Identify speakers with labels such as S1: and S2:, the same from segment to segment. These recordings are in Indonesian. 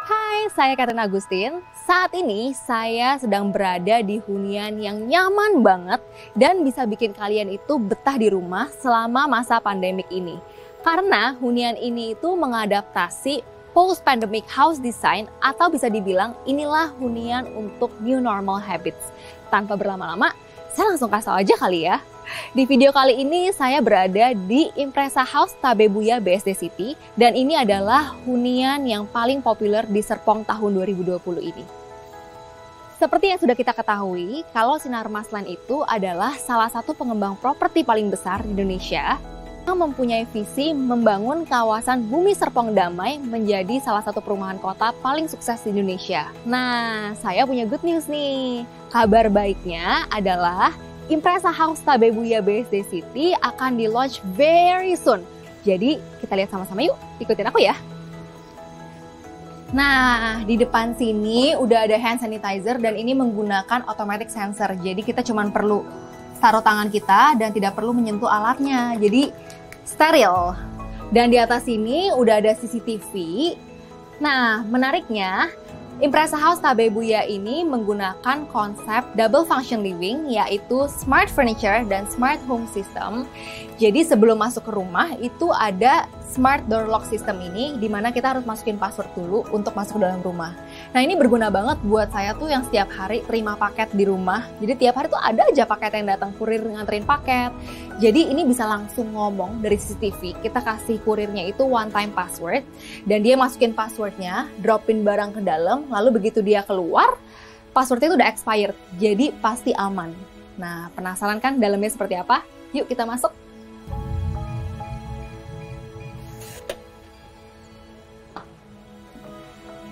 S1: Hai, saya Katrina Agustin. Saat ini saya sedang berada di hunian yang nyaman banget dan bisa bikin kalian itu betah di rumah selama masa pandemik ini. Karena hunian ini itu mengadaptasi post-pandemic house design atau bisa dibilang inilah hunian untuk new normal habits. Tanpa berlama-lama, saya langsung kasih tau aja kali ya. Di video kali ini saya berada di Impresa House Tabebuya BSD City dan ini adalah hunian yang paling populer di Serpong tahun 2020 ini. Seperti yang sudah kita ketahui, kalau Sinar Masland itu adalah salah satu pengembang properti paling besar di Indonesia yang mempunyai visi membangun kawasan Bumi Serpong Damai menjadi salah satu perumahan kota paling sukses di Indonesia. Nah, saya punya good news nih. Kabar baiknya adalah Impresa House Tabebuya BSD City akan di-launch very soon. Jadi kita lihat sama-sama yuk, ikutin aku ya. Nah, di depan sini udah ada hand sanitizer dan ini menggunakan automatic sensor. Jadi kita cuma perlu taruh tangan kita dan tidak perlu menyentuh alatnya. Jadi steril. Dan di atas sini udah ada CCTV. Nah, menariknya Impresa House Tabebuya ini menggunakan konsep double function living, yaitu smart furniture dan smart home system. Jadi sebelum masuk ke rumah itu ada smart door lock system ini, di mana kita harus masukin password dulu untuk masuk ke dalam rumah. Nah, ini berguna banget buat saya tuh yang setiap hari terima paket di rumah. Jadi tiap hari tuh ada aja paket yang datang, kurir nganterin paket. Jadi ini bisa langsung ngomong dari CCTV, kita kasih kurirnya itu one time password, dan dia masukin passwordnya, dropin barang ke dalam, lalu begitu dia keluar, passwordnya itu udah expired, jadi pasti aman. Nah, penasaran kan dalamnya seperti apa? Yuk kita masuk.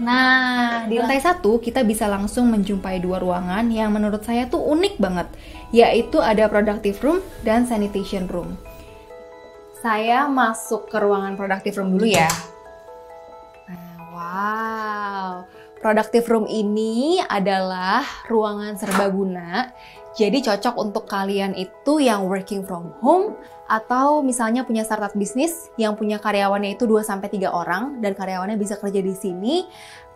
S1: Nah, di lantai 1 kita bisa langsung menjumpai dua ruangan yang menurut saya tuh unik banget, yaitu ada productive room dan sanitation room. Saya masuk ke ruangan productive room dulu ya. Nah, wow, productive room ini adalah ruangan serbaguna, jadi cocok untuk kalian itu yang working from home atau misalnya punya startup bisnis yang punya karyawannya itu 2-3 orang dan karyawannya bisa kerja di sini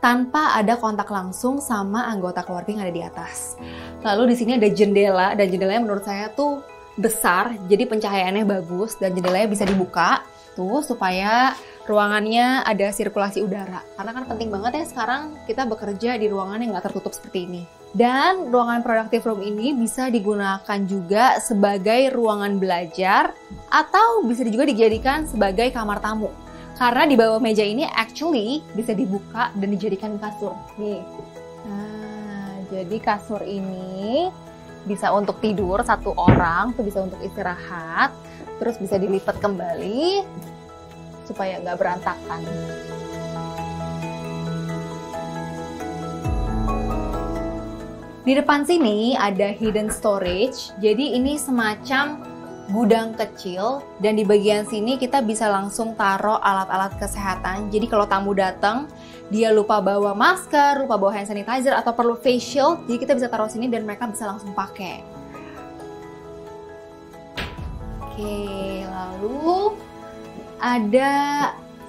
S1: tanpa ada kontak langsung sama anggota keluarga yang ada di atas. Lalu di sini ada jendela dan jendelanya menurut saya tuh besar, jadi pencahayaannya bagus dan jendelanya bisa dibuka tuh supaya ruangannya ada sirkulasi udara. Karena kan penting banget ya sekarang kita bekerja di ruangan yang nggak tertutup seperti ini. Dan ruangan productive room ini bisa digunakan juga sebagai ruangan belajar atau bisa juga dijadikan sebagai kamar tamu. Karena di bawah meja ini actually bisa dibuka dan dijadikan kasur. Nih. Nah, jadi kasur ini bisa untuk tidur satu orang, tuh bisa untuk istirahat, terus bisa dilipat kembali supaya nggak berantakan. Di depan sini ada hidden storage, jadi ini semacam gudang kecil dan di bagian sini kita bisa langsung taruh alat-alat kesehatan. Jadi kalau tamu datang, dia lupa bawa masker, lupa bawa hand sanitizer atau perlu face shield, jadi kita bisa taruh sini dan mereka bisa langsung pakai. Oke, lalu ada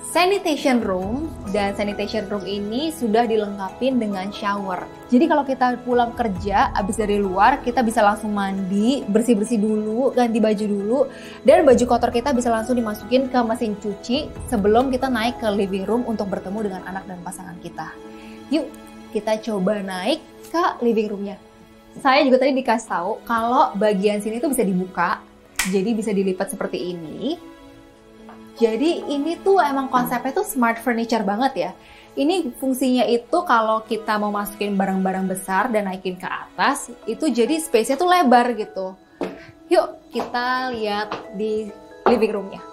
S1: sanitation room dan sanitation room ini sudah dilengkapi dengan shower. Jadi kalau kita pulang kerja abis dari luar, kita bisa langsung mandi, bersih-bersih dulu, ganti baju dulu, dan baju kotor kita bisa langsung dimasukin ke mesin cuci sebelum kita naik ke living room untuk bertemu dengan anak dan pasangan kita. Yuk, kita coba naik ke living roomnya. Saya juga tadi dikasih tahu kalau bagian sini tuh bisa dibuka, jadi bisa dilipat seperti ini. Jadi ini tuh emang konsepnya tuh smart furniture banget ya. Ini fungsinya itu kalau kita mau masukin barang-barang besar dan naikin ke atas, itu jadi space-nya tuh lebar gitu. Yuk kita lihat di living room-nya.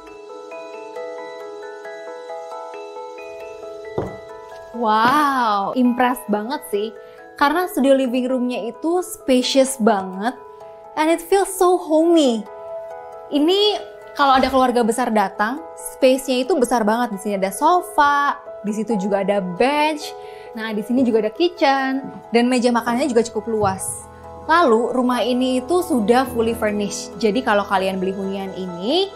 S1: Wow, impress banget sih. Karena studio living room-nya itu spacious banget and it feels so homey. Ini kalau ada keluarga besar datang, space-nya itu besar banget. Di sini ada sofa, di situ juga ada bench. Nah, di sini juga ada kitchen dan meja makanannya juga cukup luas. Lalu, rumah ini itu sudah fully furnished. Jadi kalau kalian beli hunian ini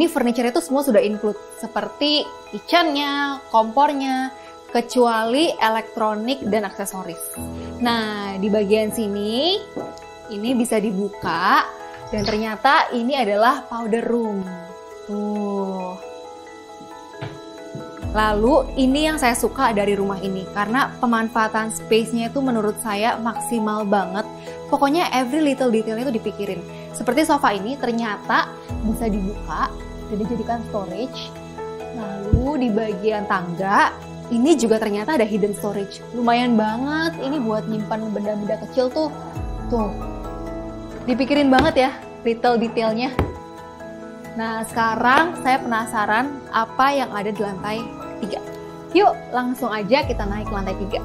S1: furniture itu semua sudah include seperti kitchen-nya, kompornya, kecuali elektronik dan aksesoris. Nah, di bagian sini ini bisa dibuka dan ternyata ini adalah powder room. Tuh. Lalu ini yang saya suka dari rumah ini karena pemanfaatan space-nya itu menurut saya maksimal banget. Pokoknya every little detailnya itu dipikirin. Seperti sofa ini ternyata bisa dibuka dan dijadikan storage. Lalu di bagian tangga ini juga ternyata ada hidden storage. Lumayan banget ini buat nyimpan benda-benda kecil tuh. Tuh. Dipikirin banget ya little detailnya. Nah, sekarang saya penasaran apa yang ada di lantai 3. Yuk, langsung aja kita naik ke lantai 3.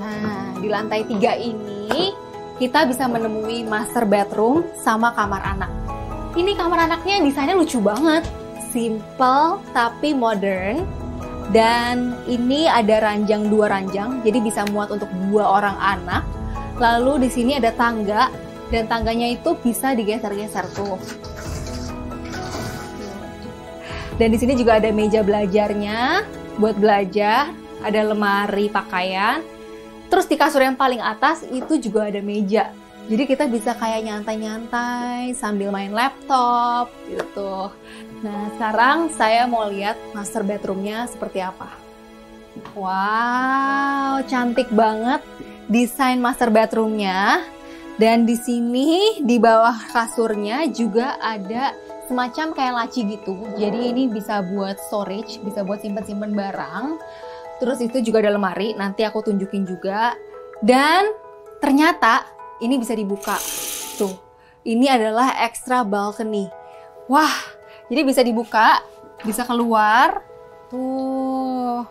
S1: Nah, di lantai 3 ini kita bisa menemui master bedroom sama kamar anak. Ini kamar anaknya desainnya lucu banget. Simple tapi modern. Dan ini ada ranjang 2 ranjang, jadi bisa muat untuk 2 orang anak. Lalu di sini ada tangga dan tangganya itu bisa digeser-geser tuh. Dan di sini juga ada meja belajarnya buat belajar, ada lemari pakaian. Terus di kasur yang paling atas itu juga ada meja. Jadi kita bisa kayak nyantai-nyantai sambil main laptop gitu. Nah, sekarang saya mau lihat master bedroomnya seperti apa. Wow, cantik banget desain master bedroomnya. Dan di sini di bawah kasurnya juga ada semacam kayak laci gitu. Jadi ini bisa buat storage, bisa buat simpen-simpen barang. Terus itu juga ada lemari, nanti aku tunjukin juga. Dan ternyata ini bisa dibuka. Tuh, ini adalah extra balcony. Wah, jadi bisa dibuka, bisa keluar. Tuh,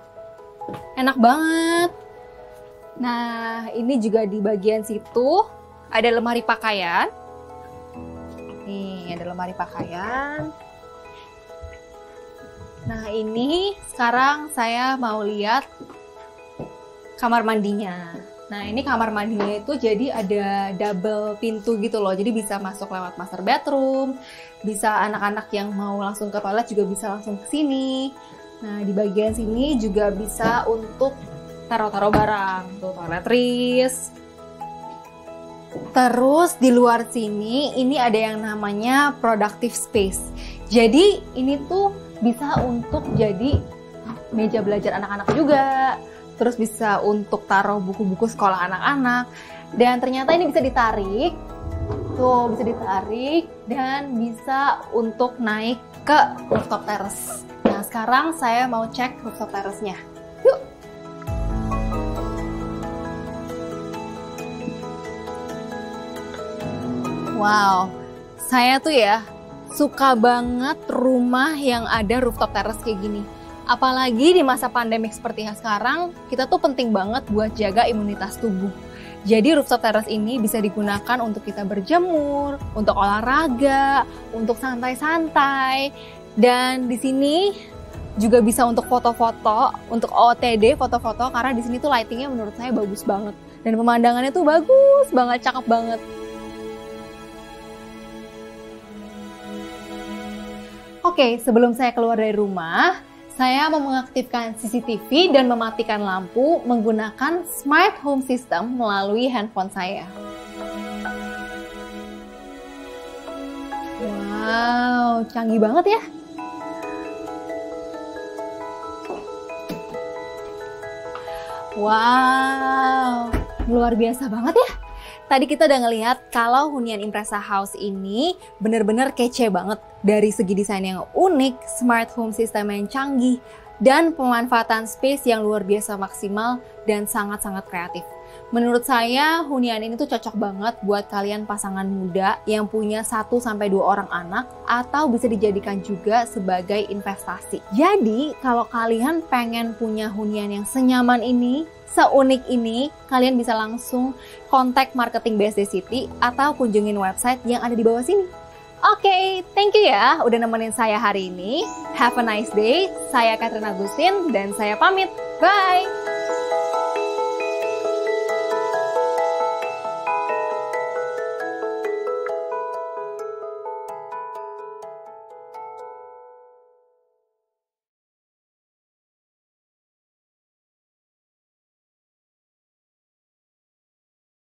S1: enak banget. Nah, ini juga di bagian situ ada lemari pakaian. Nih, ada lemari pakaian. Nah, ini sekarang saya mau lihat kamar mandinya. Nah, ini kamar mandinya itu jadi ada double pintu gitu loh. Jadi bisa masuk lewat master bedroom. Bisa anak-anak yang mau langsung ke toilet juga bisa langsung ke sini. Nah, di bagian sini juga bisa untuk taruh-taruh barang. Tuh, toiletries. Terus di luar sini ini ada yang namanya productive space. Jadi ini tuh bisa untuk jadi meja belajar anak-anak juga. Terus bisa untuk taruh buku-buku sekolah anak-anak. Dan ternyata ini bisa ditarik. Tuh, bisa ditarik dan bisa untuk naik ke rooftop terrace. Nah, sekarang saya mau cek rooftop terrace-nya. Yuk! Wow, saya tuh ya suka banget rumah yang ada rooftop terrace kayak gini. Apalagi di masa pandemik seperti yang sekarang, kita tuh penting banget buat jaga imunitas tubuh. Jadi rooftop terrace ini bisa digunakan untuk kita berjemur, untuk olahraga, untuk santai-santai. Dan di sini juga bisa untuk foto-foto, untuk OOTD foto-foto karena di sini tuh lightingnya menurut saya bagus banget. Dan pemandangannya tuh bagus banget, cakep banget. Oke, sebelum saya keluar dari rumah, saya mau mengaktifkan CCTV dan mematikan lampu menggunakan Smart Home System melalui handphone saya. Wow, canggih banget ya. Wow, luar biasa banget ya. Tadi kita udah ngelihat kalau hunian Impresa House ini bener-bener kece banget. Dari segi desain yang unik, smart home system yang canggih, dan pemanfaatan space yang luar biasa maksimal dan sangat-sangat kreatif. Menurut saya hunian ini tuh cocok banget buat kalian pasangan muda yang punya 1-2 orang anak atau bisa dijadikan juga sebagai investasi. Jadi kalau kalian pengen punya hunian yang senyaman ini, seunik ini, kalian bisa langsung kontak marketing BSD City atau kunjungin website yang ada di bawah sini. Oke, thank you ya udah nemenin saya hari ini. Have a nice day. Saya Catherine Agustin dan saya pamit. Bye!